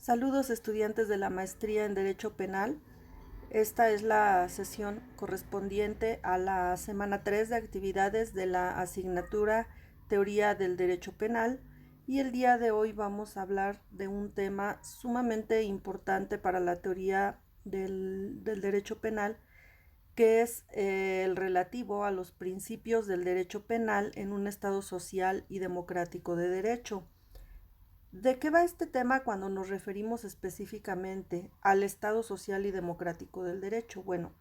Saludos estudiantes de la maestría en Derecho Penal. Esta es la sesión correspondiente a la semana 3 de actividades de la asignatura Teoría del Derecho Penal y el día de hoy vamos a hablar de un tema sumamente importante para la teoría del derecho penal, que es el relativo a los principios del derecho penal en un Estado social y democrático de derecho. ¿De qué va este tema cuando nos referimos específicamente al Estado social y democrático del derecho? Bueno,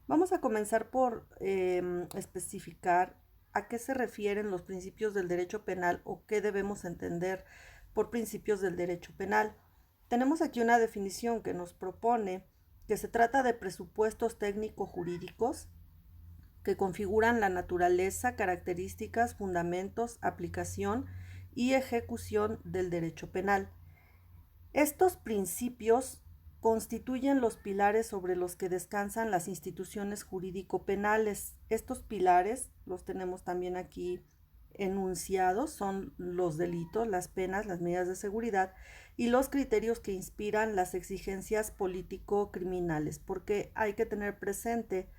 vamos a comenzar por especificar a qué se refieren los principios del derecho penal o qué debemos entender por principios del derecho penal. Tenemos aquí una definición que nos propone que se trata de presupuestos técnico-jurídicos que configuran la naturaleza, características, fundamentos, aplicación y ejecución del derecho penal. Estos principios constituyen los pilares sobre los que descansan las instituciones jurídico-penales. Estos pilares los tenemos también aquí enunciados, son los delitos, las penas, las medidas de seguridad y los criterios que inspiran las exigencias político-criminales, porque hay que tener presente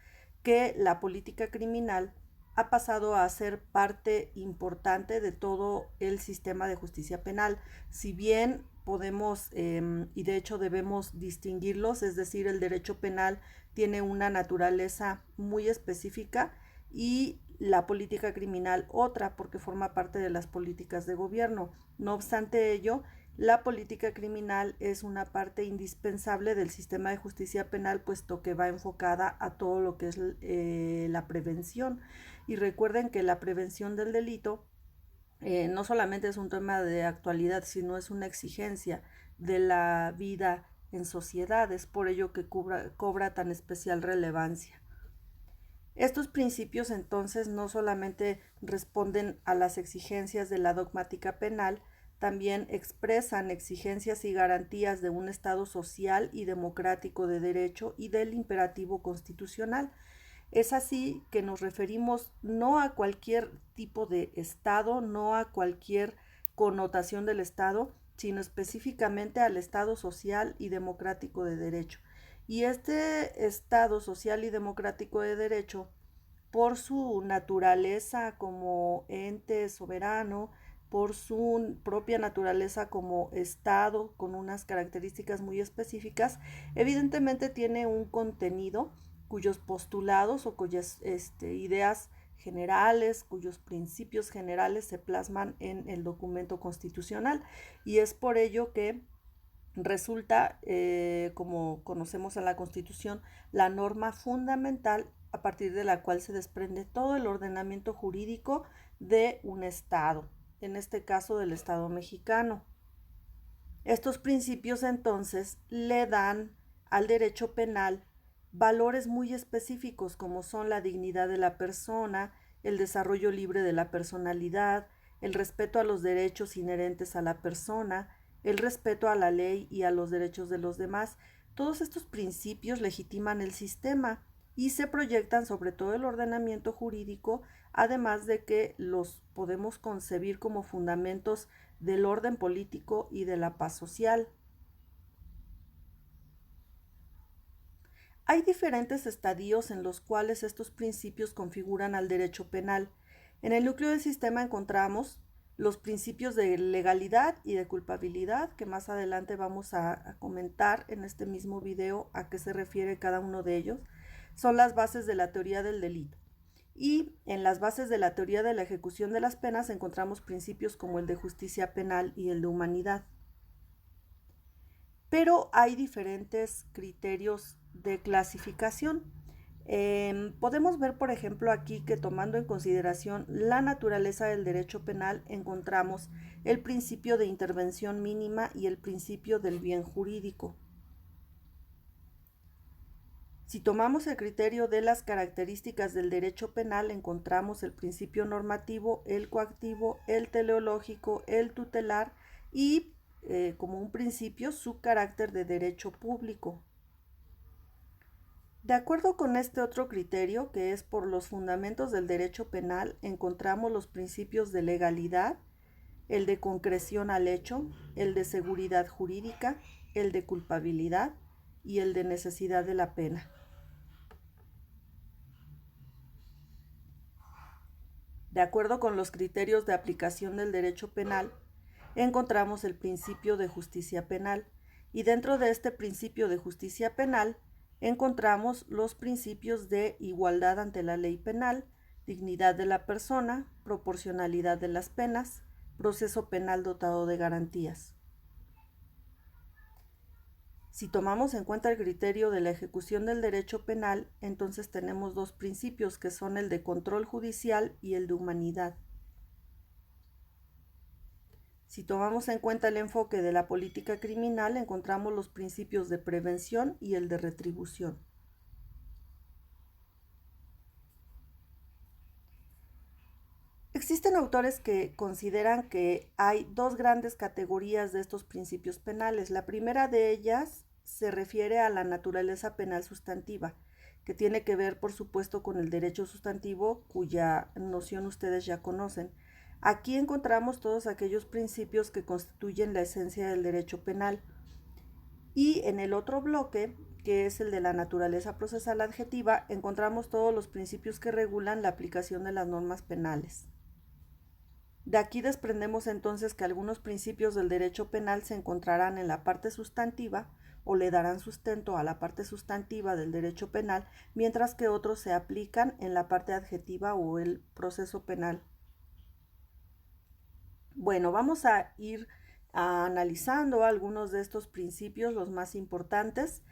que la política criminal ha pasado a ser parte importante de todo el sistema de justicia penal. Si bien podemos y de hecho debemos distinguirlos, es decir, el derecho penal tiene una naturaleza muy específica y la política criminal otra, porque forma parte de las políticas de gobierno. No obstante ello, la política criminal es una parte indispensable del sistema de justicia penal, puesto que va enfocada a todo lo que es la prevención. Y recuerden que la prevención del delito no solamente es un tema de actualidad, sino es una exigencia de la vida en sociedad. Es por ello que cobra tan especial relevancia. Estos principios entonces no solamente responden a las exigencias de la dogmática penal, también expresan exigencias y garantías de un Estado social y democrático de derecho y del imperativo constitucional. Es así que nos referimos no a cualquier tipo de Estado, no a cualquier connotación del Estado, sino específicamente al Estado social y democrático de derecho. Y este Estado social y democrático de derecho, por su naturaleza como ente soberano, por su propia naturaleza como Estado con unas características muy específicas, evidentemente tiene un contenido cuyos postulados o cuyas ideas generales, cuyos principios generales se plasman en el documento constitucional. Y es por ello que resulta, como conocemos en la Constitución, la norma fundamental a partir de la cual se desprende todo el ordenamiento jurídico de un Estado, en este caso del Estado mexicano. Estos principios entonces le dan al derecho penal valores muy específicos como son la dignidad de la persona, el desarrollo libre de la personalidad, el respeto a los derechos inherentes a la persona, el respeto a la ley y a los derechos de los demás. Todos estos principios legitiman el sistema y se proyectan sobre todo el ordenamiento jurídico, además de que los podemos concebir como fundamentos del orden político y de la paz social. Hay diferentes estadios en los cuales estos principios configuran al derecho penal. En el núcleo del sistema encontramos los principios de legalidad y de culpabilidad, que más adelante vamos a comentar en este mismo video a qué se refiere cada uno de ellos. Son las bases de la teoría del delito. Y en las bases de la teoría de la ejecución de las penas encontramos principios como el de justicia penal y el de humanidad. Pero hay diferentes criterios de clasificación. Podemos ver, por ejemplo, aquí que tomando en consideración la naturaleza del derecho penal, encontramos el principio de intervención mínima y el principio del bien jurídico. Si tomamos el criterio de las características del derecho penal, encontramos el principio normativo, el coactivo, el teleológico, el tutelar y como un principio su carácter de derecho público. De acuerdo con este otro criterio, que es por los fundamentos del derecho penal, encontramos los principios de legalidad, el de concreción al hecho, el de seguridad jurídica, el de culpabilidad y el de necesidad de la pena. De acuerdo con los criterios de aplicación del derecho penal, encontramos el principio de justicia penal, y dentro de este principio de justicia penal encontramos los principios de igualdad ante la ley penal, dignidad de la persona, proporcionalidad de las penas, proceso penal dotado de garantías. Si tomamos en cuenta el criterio de la ejecución del derecho penal, entonces tenemos dos principios, que son el de control judicial y el de humanidad. Si tomamos en cuenta el enfoque de la política criminal, encontramos los principios de prevención y el de retribución. Existen autores que consideran que hay dos grandes categorías de estos principios penales. La primera de ellas se refiere a la naturaleza penal sustantiva, que tiene que ver, por supuesto, con el derecho sustantivo, cuya noción ustedes ya conocen. Aquí encontramos todos aquellos principios que constituyen la esencia del derecho penal. Y en el otro bloque, que es el de la naturaleza procesal adjetiva, encontramos todos los principios que regulan la aplicación de las normas penales. De aquí desprendemos entonces que algunos principios del derecho penal se encontrarán en la parte sustantiva o le darán sustento a la parte sustantiva del derecho penal, mientras que otros se aplican en la parte adjetiva o el proceso penal. Bueno, vamos a ir analizando algunos de estos principios, los más importantes.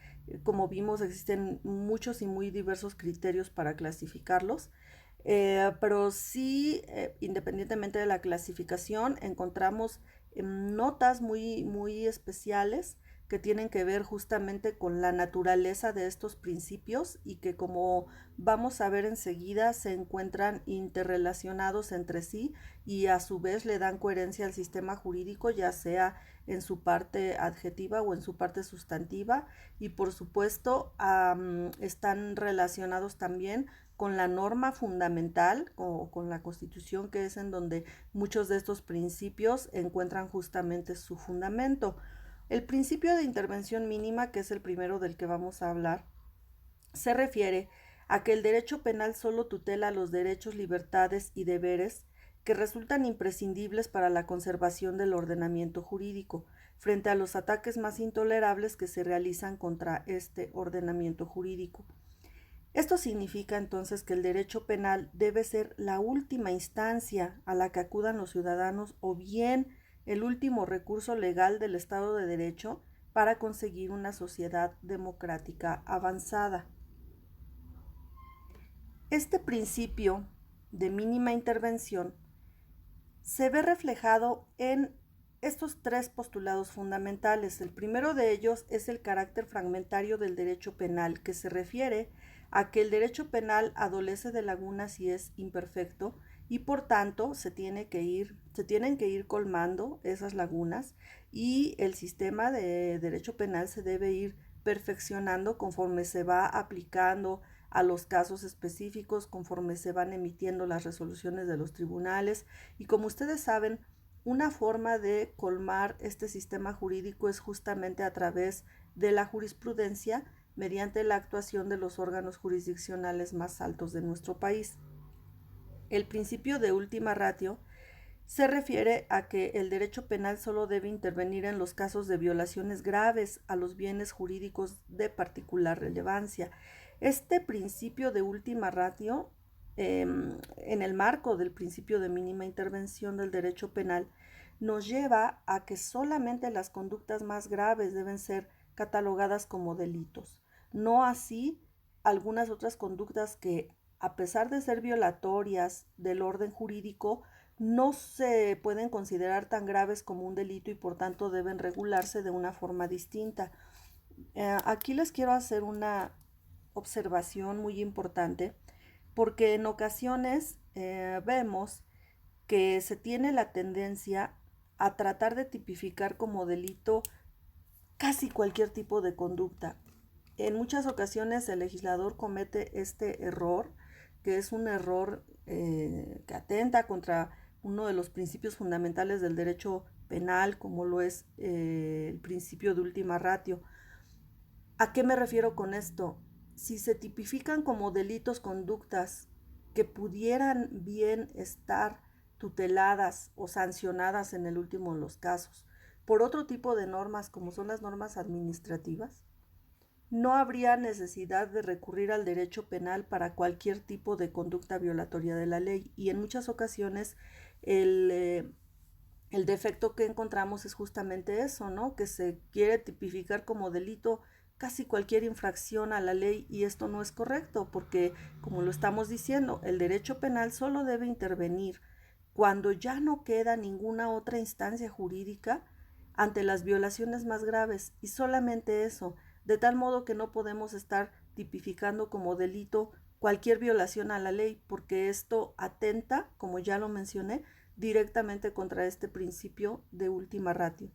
Como vimos, existen muchos y muy diversos criterios para clasificarlos. Pero sí, independientemente de la clasificación, encontramos notas muy especiales que tienen que ver justamente con la naturaleza de estos principios y que, como vamos a ver enseguida, se encuentran interrelacionados entre sí y a su vez le dan coherencia al sistema jurídico, ya sea en su parte adjetiva o en su parte sustantiva, y por supuesto están relacionados también con la norma fundamental o con la Constitución, que es en donde muchos de estos principios encuentran justamente su fundamento. El principio de intervención mínima, que es el primero del que vamos a hablar, se refiere a que el derecho penal solo tutela los derechos, libertades y deberes que resultan imprescindibles para la conservación del ordenamiento jurídico, frente a los ataques más intolerables que se realizan contra este ordenamiento jurídico. Esto significa entonces que el derecho penal debe ser la última instancia a la que acudan los ciudadanos, o bien el último recurso legal del Estado de Derecho para conseguir una sociedad democrática avanzada. Este principio de mínima intervención se ve reflejado en estos tres postulados fundamentales. El primero de ellos es el carácter fragmentario del derecho penal, que se refiere a que el derecho penal adolece de lagunas y es imperfecto, y por tanto se tienen que ir colmando esas lagunas, y el sistema de derecho penal se debe ir perfeccionando conforme se va aplicando a los casos específicos, conforme se van emitiendo las resoluciones de los tribunales. Y como ustedes saben, una forma de colmar este sistema jurídico es justamente a través de la jurisprudencia, mediante la actuación de los órganos jurisdiccionales más altos de nuestro país. El principio de ultima ratio se refiere a que el derecho penal solo debe intervenir en los casos de violaciones graves a los bienes jurídicos de particular relevancia. Este principio de ultima ratio, en el marco del principio de mínima intervención del derecho penal, nos lleva a que solamente las conductas más graves deben ser catalogadas como delitos. No así algunas otras conductas que, a pesar de ser violatorias del orden jurídico, no se pueden considerar tan graves como un delito y por tanto deben regularse de una forma distinta. Aquí les quiero hacer una observación muy importante, porque en ocasiones vemos que se tiene la tendencia a tratar de tipificar como delito casi cualquier tipo de conducta. En muchas ocasiones el legislador comete este error, que es un error que atenta contra uno de los principios fundamentales del derecho penal, como lo es el principio de última ratio. ¿A qué me refiero con esto? Si se tipifican como delitos conductas que pudieran bien estar tuteladas o sancionadas en el último de los casos por otro tipo de normas como son las normas administrativas, no habría necesidad de recurrir al derecho penal para cualquier tipo de conducta violatoria de la ley, y en muchas ocasiones el defecto que encontramos es justamente eso, ¿no? Que se quiere tipificar como delito casi cualquier infracción a la ley, y esto no es correcto porque, como lo estamos diciendo, el derecho penal solo debe intervenir cuando ya no queda ninguna otra instancia jurídica ante las violaciones más graves, y solamente eso, de tal modo que no podemos estar tipificando como delito cualquier violación a la ley, porque esto atenta, como ya lo mencioné, directamente contra este principio de última ratio.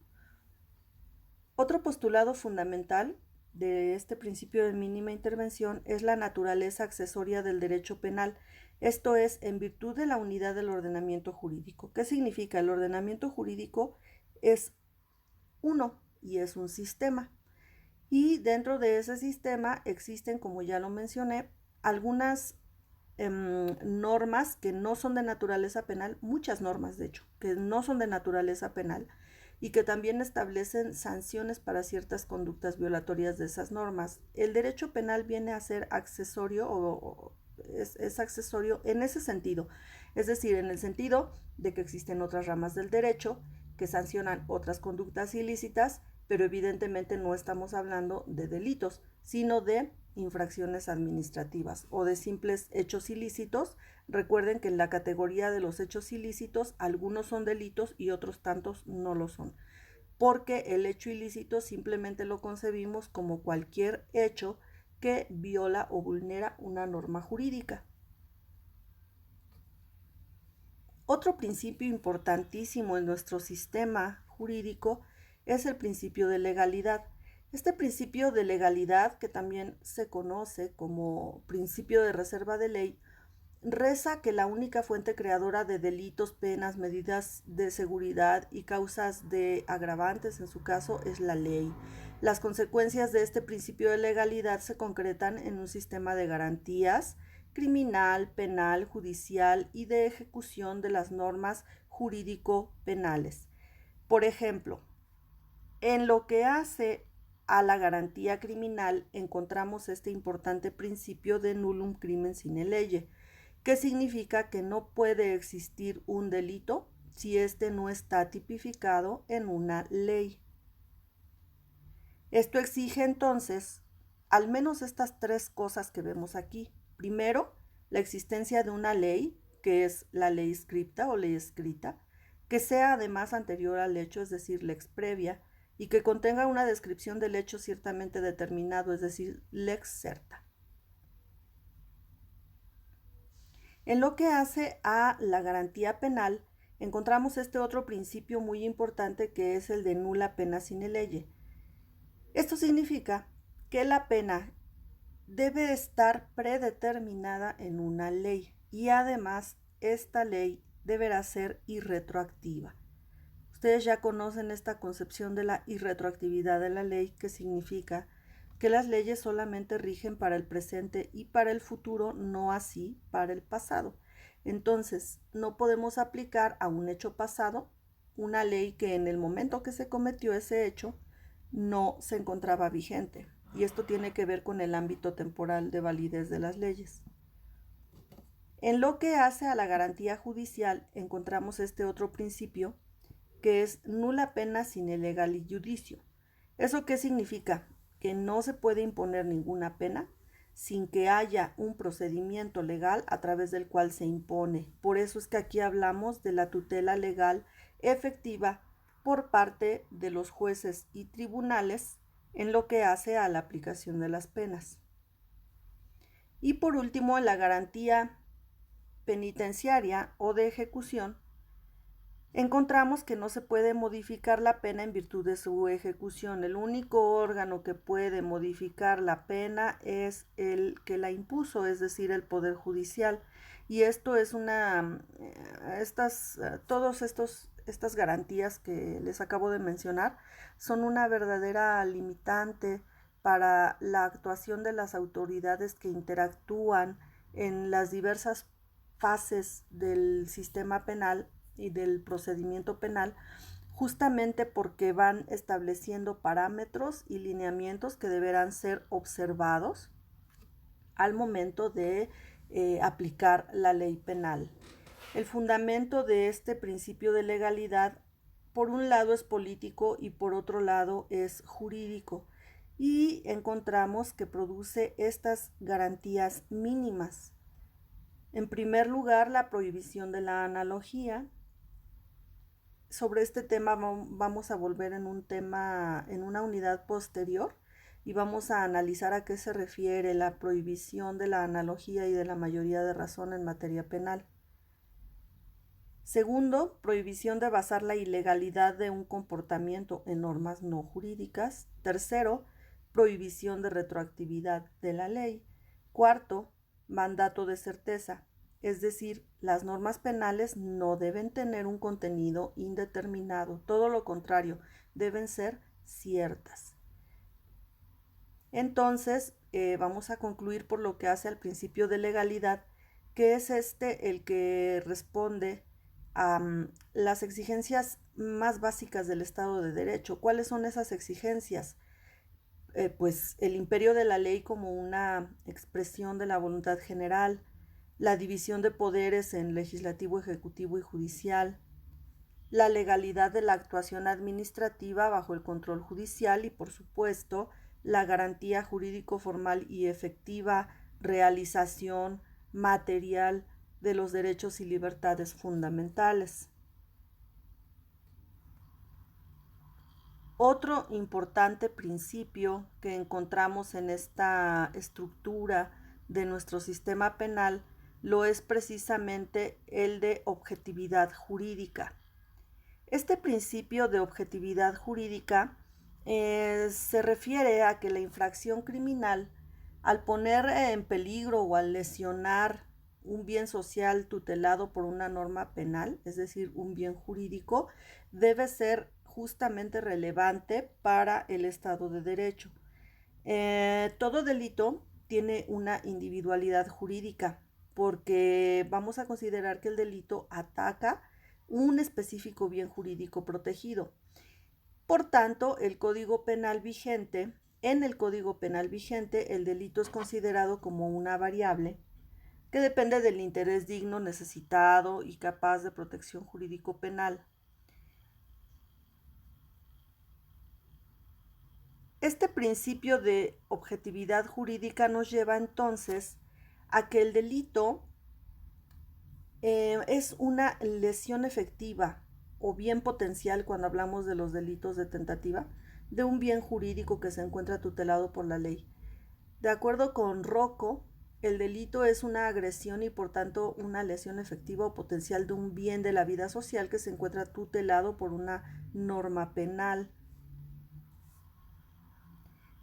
Otro postulado fundamental de este principio de mínima intervención es la naturaleza accesoria del derecho penal, esto es, en virtud de la unidad del ordenamiento jurídico. ¿Qué significa? El ordenamiento jurídico es uno y es un sistema. Y dentro de ese sistema existen, como ya lo mencioné, algunas normas que no son de naturaleza penal, muchas normas de hecho, que no son de naturaleza penal y que también establecen sanciones para ciertas conductas violatorias de esas normas. El derecho penal viene a ser accesorio o es accesorio en ese sentido, es decir, en el sentido de que existen otras ramas del derecho que sancionan otras conductas ilícitas, pero evidentemente no estamos hablando de delitos, sino de infracciones administrativas o de simples hechos ilícitos. Recuerden que en la categoría de los hechos ilícitos algunos son delitos y otros tantos no lo son, porque el hecho ilícito simplemente lo concebimos como cualquier hecho que viola o vulnera una norma jurídica. Otro principio importantísimo en nuestro sistema jurídico es el principio de legalidad. Este principio de legalidad, que también se conoce como principio de reserva de ley, reza que la única fuente creadora de delitos, penas, medidas de seguridad y causas de agravantes, en su caso, es la ley. Las consecuencias de este principio de legalidad se concretan en un sistema de garantías criminal, penal, judicial y de ejecución de las normas jurídico-penales. Por ejemplo, en lo que hace a la garantía criminal encontramos este importante principio de nullum crimen sine lege, que significa que no puede existir un delito si éste no está tipificado en una ley. Esto exige entonces al menos estas tres cosas que vemos aquí. Primero, la existencia de una ley, que es la ley scripta o ley escrita, que sea además anterior al hecho, es decir, lex previa, y que contenga una descripción del hecho ciertamente determinado, es decir, lex certa. En lo que hace a la garantía penal, encontramos este otro principio muy importante, que es el de nulla pena sine lege. Esto significa que la pena debe estar predeterminada en una ley y además esta ley deberá ser irretroactiva. Ustedes ya conocen esta concepción de la irretroactividad de la ley, que significa que las leyes solamente rigen para el presente y para el futuro, no así para el pasado. Entonces, no podemos aplicar a un hecho pasado una ley que en el momento que se cometió ese hecho no se encontraba vigente. Y esto tiene que ver con el ámbito temporal de validez de las leyes. En lo que hace a la garantía judicial, encontramos este otro principio, que es nulla pena sine legali judicio. ¿Eso qué significa? Que no se puede imponer ninguna pena sin que haya un procedimiento legal a través del cual se impone. Por eso es que aquí hablamos de la tutela legal efectiva por parte de los jueces y tribunales en lo que hace a la aplicación de las penas. Y por último, la garantía penitenciaria o de ejecución, encontramos que no se puede modificar la pena en virtud de su ejecución. El único órgano que puede modificar la pena es el que la impuso, es decir, el Poder Judicial. Y esto es todos estos estas garantías que les acabo de mencionar son una verdadera limitante para la actuación de las autoridades que interactúan en las diversas fases del sistema penal y del procedimiento penal, justamente porque van estableciendo parámetros y lineamientos que deberán ser observados al momento de aplicar la ley penal. El fundamento de este principio de legalidad, por un lado es político y por otro lado es jurídico, y encontramos que produce estas garantías mínimas. En primer lugar, la prohibición de la analogía. Sobre este tema vamos a volver en una unidad posterior, y vamos a analizar a qué se refiere la prohibición de la analogía y de la mayoría de razón en materia penal. Segundo, prohibición de basar la ilegalidad de un comportamiento en normas no jurídicas. Tercero, prohibición de retroactividad de la ley. Cuarto, mandato de certeza, es decir, las normas penales no deben tener un contenido indeterminado, todo lo contrario, deben ser ciertas. Entonces, vamos a concluir por lo que hace al principio de legalidad, que es el que responde a las exigencias más básicas del Estado de Derecho. ¿Cuáles son esas exigencias? Pues el imperio de la ley como una expresión de la voluntad general, la división de poderes en legislativo, ejecutivo y judicial, la legalidad de la actuación administrativa bajo el control judicial y, por supuesto, la garantía jurídico formal y efectiva realización material de los derechos y libertades fundamentales. Otro importante principio que encontramos en esta estructura de nuestro sistema penal lo es precisamente el de objetividad jurídica. Este principio de objetividad jurídica se refiere a que la infracción criminal, al poner en peligro o al lesionar un bien social tutelado por una norma penal, es decir, un bien jurídico, debe ser justamente relevante para el Estado de Derecho. Todo delito tiene una individualidad jurídica, porque vamos a considerar que el delito ataca un específico bien jurídico protegido. Por tanto, en el Código Penal vigente, el delito es considerado como una variable que depende del interés digno, necesitado y capaz de protección jurídico penal. Este principio de objetividad jurídica nos lleva entonces a que el delito es una lesión efectiva o bien potencial, cuando hablamos de los delitos de tentativa, de un bien jurídico que se encuentra tutelado por la ley. De acuerdo con Rocco, el delito es una agresión y por tanto una lesión efectiva o potencial de un bien de la vida social que se encuentra tutelado por una norma penal.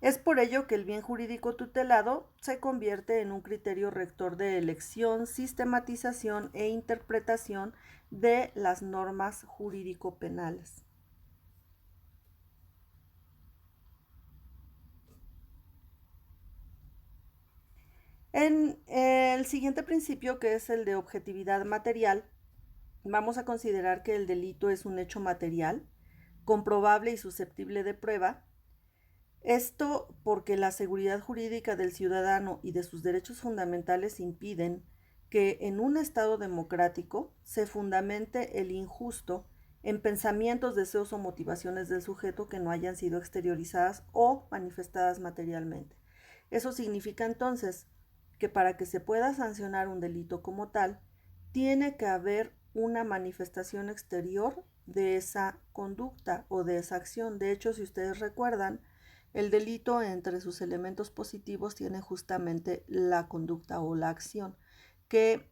Es por ello que el bien jurídico tutelado se convierte en un criterio rector de elección, sistematización e interpretación de las normas jurídico-penales. En el siguiente principio, que es el de objetividad material, vamos a considerar que el delito es un hecho material, comprobable y susceptible de prueba. Esto porque la seguridad jurídica del ciudadano y de sus derechos fundamentales impiden que en un Estado democrático se fundamente el injusto en pensamientos, deseos o motivaciones del sujeto que no hayan sido exteriorizadas o manifestadas materialmente. Eso significa entonces que para que se pueda sancionar un delito como tal, tiene que haber una manifestación exterior de esa conducta o de esa acción. De hecho, si ustedes recuerdan, el delito entre sus elementos positivos tiene justamente la conducta o la acción, que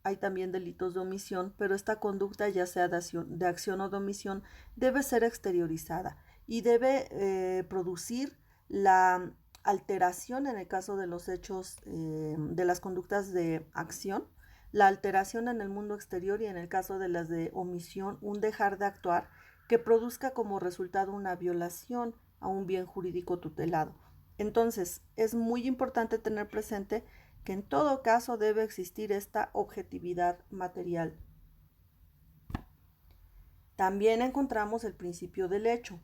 hay también delitos de omisión, pero esta conducta, ya sea de acción o de omisión, debe ser exteriorizada y debe producir la alteración en el caso de los hechos, de las conductas de acción, la alteración en el mundo exterior y en el caso de las de omisión, un dejar de actuar que produzca como resultado una violación a un bien jurídico tutelado. Entonces, es muy importante tener presente que en todo caso debe existir esta objetividad material. También encontramos el principio del hecho.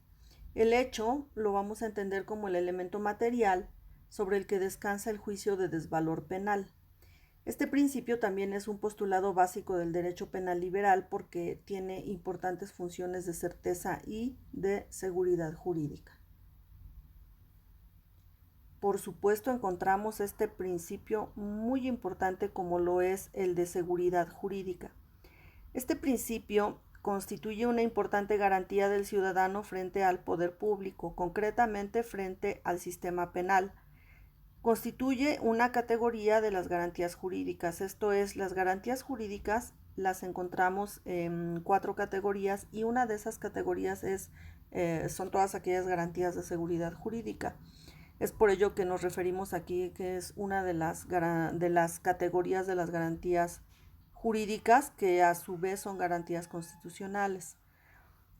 El hecho lo vamos a entender como el elemento material sobre el que descansa el juicio de desvalor penal. Este principio también es un postulado básico del derecho penal liberal porque tiene importantes funciones de certeza y de seguridad jurídica. Por supuesto, encontramos este principio muy importante como lo es el de seguridad jurídica. Este principio constituye una importante garantía del ciudadano frente al poder público, concretamente frente al sistema penal. Constituye una categoría de las garantías jurídicas, esto es, las garantías jurídicas las encontramos en 4 categorías y una de esas categorías son todas aquellas garantías de seguridad jurídica. Es por ello que nos referimos aquí que es una de las categorías de las garantías jurídicas que a su vez son garantías constitucionales.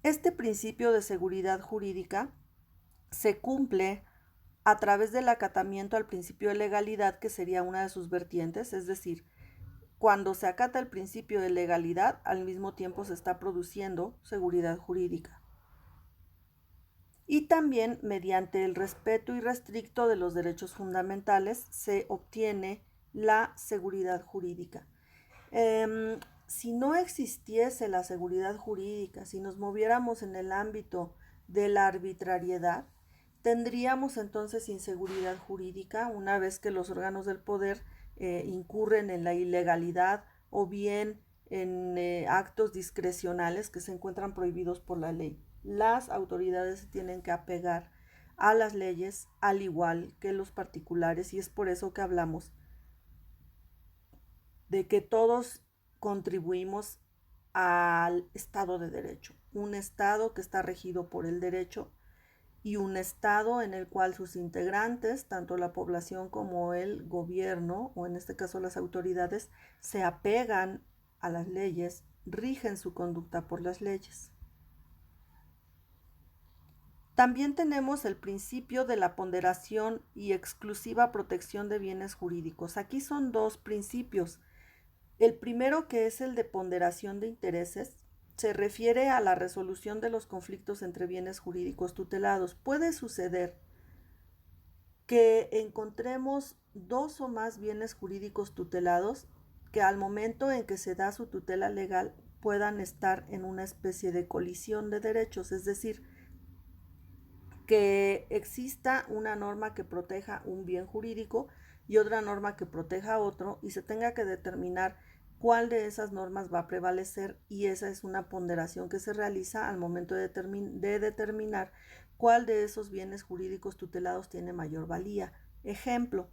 Este principio de seguridad jurídica se cumple a través del acatamiento al principio de legalidad, que sería una de sus vertientes, es decir, cuando se acata el principio de legalidad, al mismo tiempo se está produciendo seguridad jurídica. Y también mediante el respeto irrestricto de los derechos fundamentales se obtiene la seguridad jurídica. Si no existiese la seguridad jurídica, si nos moviéramos en el ámbito de la arbitrariedad, tendríamos entonces inseguridad jurídica una vez que los órganos del poder incurren en la ilegalidad o bien en actos discrecionales que se encuentran prohibidos por la ley. Las autoridades se tienen que apegar a las leyes al igual que los particulares y es por eso que hablamos de que todos contribuimos al Estado de Derecho, un Estado que está regido por el derecho y un Estado en el cual sus integrantes, tanto la población como el gobierno, o en este caso las autoridades, se apegan a las leyes, rigen su conducta por las leyes. También tenemos el principio de la ponderación y exclusiva protección de bienes jurídicos. Aquí son 2 principios. El primero, que es el de ponderación de intereses, se refiere a la resolución de los conflictos entre bienes jurídicos tutelados. Puede suceder que encontremos 2 o más bienes jurídicos tutelados que al momento en que se da su tutela legal puedan estar en una especie de colisión de derechos, es decir, que exista una norma que proteja un bien jurídico y otra norma que proteja otro y se tenga que determinar cuál de esas normas va a prevalecer y esa es una ponderación que se realiza al momento de determinar cuál de esos bienes jurídicos tutelados tiene mayor valía. Ejemplo,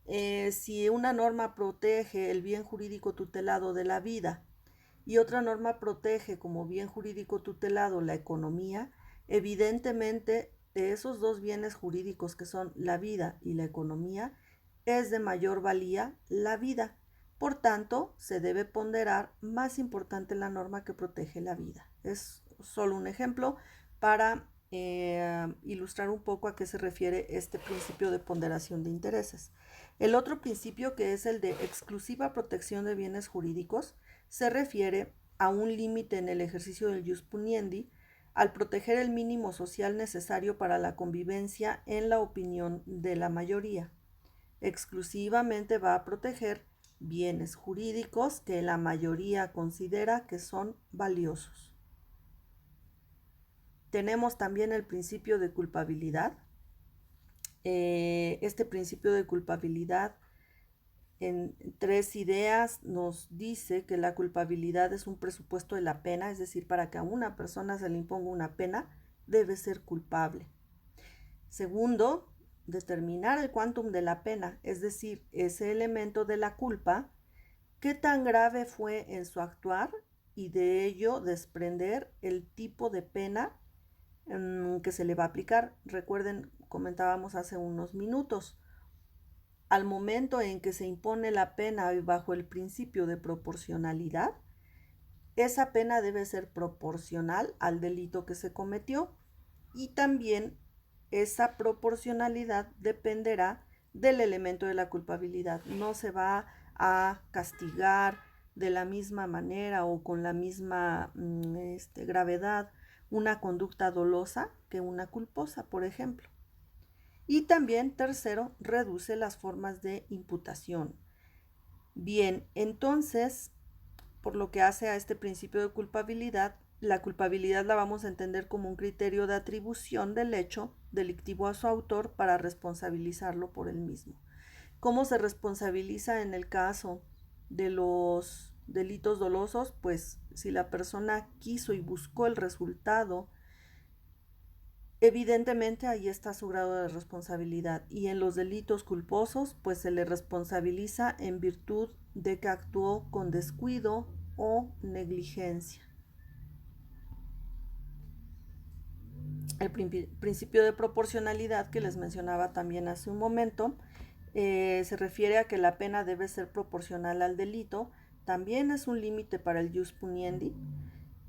si una norma protege el bien jurídico tutelado de la vida y otra norma protege como bien jurídico tutelado la economía, evidentemente de esos 2 bienes jurídicos que son la vida y la economía, es de mayor valía la vida. Por tanto, se debe ponderar más importante la norma que protege la vida. Es solo un ejemplo para ilustrar un poco a qué se refiere este principio de ponderación de intereses. El otro principio, que es el de exclusiva protección de bienes jurídicos, se refiere a un límite en el ejercicio del ius puniendi al proteger el mínimo social necesario para la convivencia en la opinión de la mayoría. Exclusivamente va a proteger bienes jurídicos que la mayoría considera que son valiosos. Tenemos también el principio de culpabilidad. Este principio de culpabilidad en 3 ideas nos dice que la culpabilidad es un presupuesto de la pena, es decir, para que a una persona se le imponga una pena, debe ser culpable. Segundo, determinar el quantum de la pena, es decir, ese elemento de la culpa, qué tan grave fue en su actuar y de ello desprender el tipo de pena que se le va a aplicar. Recuerden, comentábamos hace unos minutos, al momento en que se impone la pena bajo el principio de proporcionalidad, esa pena debe ser proporcional al delito que se cometió y también esa proporcionalidad dependerá del elemento de la culpabilidad. No se va a castigar de la misma manera o con la misma gravedad una conducta dolosa que una culposa, por ejemplo. Y también, tercero, reduce las formas de imputación. Bien, entonces, por lo que hace a este principio de culpabilidad, la culpabilidad la vamos a entender como un criterio de atribución del hecho delictivo a su autor para responsabilizarlo por el mismo. ¿Cómo se responsabiliza en el caso de los delitos dolosos? Pues si la persona quiso y buscó el resultado, evidentemente ahí está su grado de responsabilidad. Y en los delitos culposos, pues se le responsabiliza en virtud de que actuó con descuido o negligencia. El principio de proporcionalidad que les mencionaba también hace un momento se refiere a que la pena debe ser proporcional al delito. También es un límite para el jus puniendi.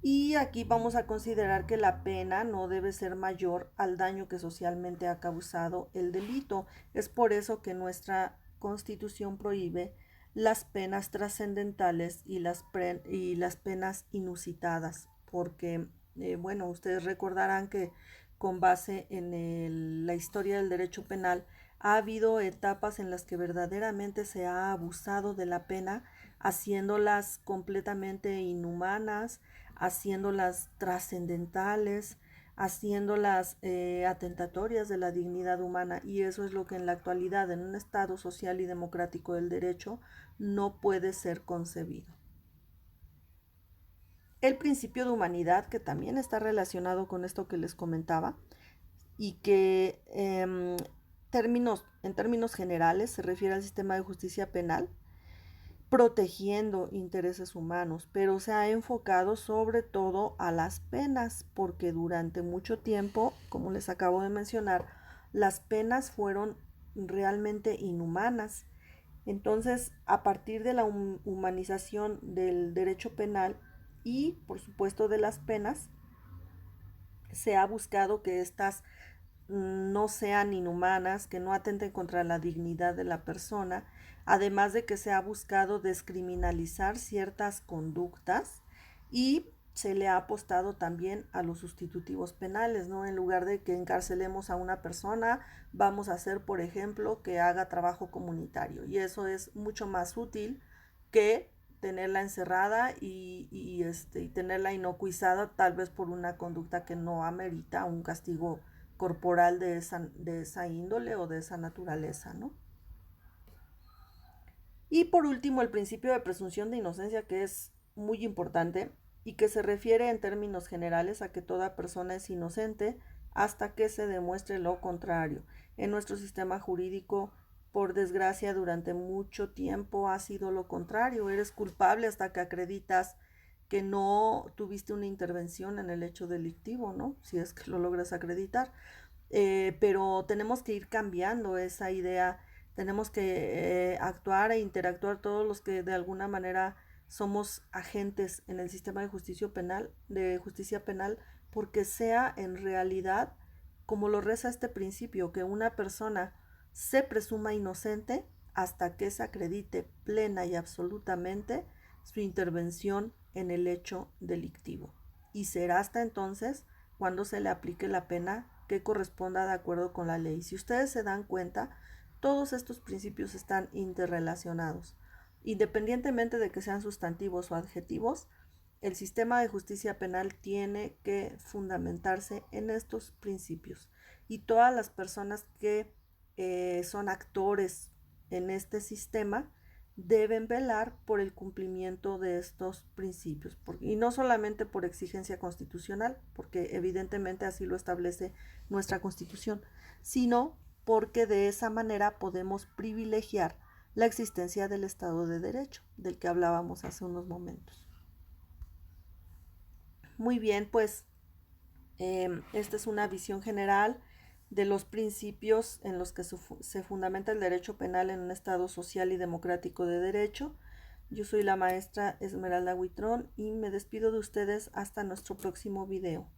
Y aquí vamos a considerar que la pena no debe ser mayor al daño que socialmente ha causado el delito. Es por eso que nuestra Constitución prohíbe las penas trascendentales y las penas inusitadas, porque, bueno, ustedes recordarán que con base en la historia del derecho penal ha habido etapas en las que verdaderamente se ha abusado de la pena, haciéndolas completamente inhumanas, haciéndolas trascendentales, haciéndolas atentatorias de la dignidad humana, y eso es lo que en la actualidad en un Estado social y democrático del derecho no puede ser concebido. El principio de humanidad, que también está relacionado con esto que les comentaba y que en términos generales se refiere al sistema de justicia penal, protegiendo intereses humanos, pero se ha enfocado sobre todo a las penas, porque durante mucho tiempo, como les acabo de mencionar, las penas fueron realmente inhumanas. Entonces, a partir de la humanización del derecho penal y, por supuesto, de las penas, se ha buscado que estas no sean inhumanas, que no atenten contra la dignidad de la persona, además de que se ha buscado descriminalizar ciertas conductas y se le ha apostado también a los sustitutivos penales, ¿no? En lugar de que encarcelemos a una persona, vamos a hacer, por ejemplo, que haga trabajo comunitario, y eso es mucho más útil que tenerla encerrada y tenerla inocuizada tal vez por una conducta que no amerita un castigo corporal de esa índole o de esa naturaleza, ¿no? Y por último, el principio de presunción de inocencia, que es muy importante y que se refiere en términos generales a que toda persona es inocente hasta que se demuestre lo contrario. En nuestro sistema jurídico, por desgracia, durante mucho tiempo ha sido lo contrario. Eres culpable hasta que acreditas que no tuviste una intervención en el hecho delictivo, ¿no? Si es que lo logras acreditar. Pero tenemos que ir cambiando esa idea, tenemos que actuar e interactuar todos los que de alguna manera somos agentes en el sistema de justicia penal, porque sea en realidad como lo reza este principio, que una persona se presuma inocente hasta que se acredite plena y absolutamente su intervención en el hecho delictivo. Y será hasta entonces cuando se le aplique la pena que corresponda de acuerdo con la ley. Si ustedes se dan cuenta, todos estos principios están interrelacionados. Independientemente de que sean sustantivos o adjetivos, el sistema de justicia penal tiene que fundamentarse en estos principios. Y todas las personas que son actores en este sistema deben velar por el cumplimiento de estos principios, y no solamente por exigencia constitucional, porque evidentemente así lo establece nuestra Constitución, sino porque de esa manera podemos privilegiar la existencia del Estado de Derecho, del que hablábamos hace unos momentos. Muy bien, pues esta es una visión general de los principios en los que se fundamenta el derecho penal en un Estado social y democrático de derecho. Yo soy la maestra Esmeralda Huitrón y me despido de ustedes hasta nuestro próximo video.